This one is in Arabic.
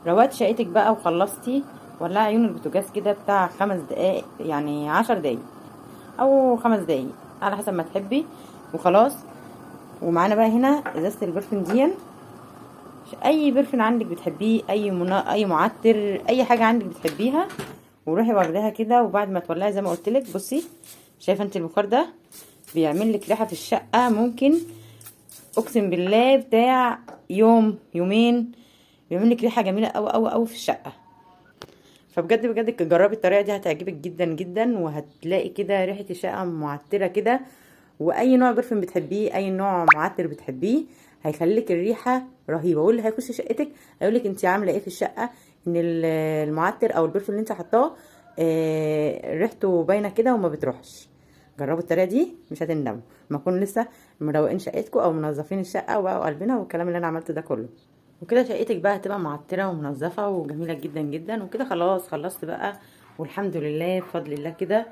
روقتي شقتك بقى وخلصتي، ولعي عيون البوتاجاز كده بتاع 5 دقايق، يعني 10 دقايق او 5 دقايق على حسب ما تحبي، وخلاص. ومعانا بقى هنا ازازه البرفين دي، اي برفين عندك بتحبيه، اي معطر، اي حاجه عندك بتحبيها، وروحي واخداها كده. وبعد ما تولعي زي ما قلت لك، بصي شايفه انت البخار ده بيعمل لك ريحه في الشقه، ممكن اقسم بالله بتاع يوم يومين بيعمل لك ريحه جميله قوي قوي قوي في الشقه. فبجد بجد جربي الطريقه دي، هتعجبك جدا جدا، وهتلاقي كده ريحه الشقه معطره كده. واي نوع برفيوم بتحبيه، اي نوع معطر بتحبيه، هيخليلك الريحه رهيبه. واللي هيخش شقتك هيقولك انت عامله ايه في الشقه، ان المعطر او البرفيوم اللي انت حطاه ريحته باينه كده وما بتروحش. جربوا الطريقه دي مش هتندموا، ما تكونوا لسه مروقين شقتكم او منظفين الشقه وبقوا قلبنا والكلام اللي انا عملته ده كله. وكده شقتك بقى هتبقى معطره ومنظفه وجميله جدا جدا. وكده خلاص خلصت بقى، والحمد لله بفضل الله كده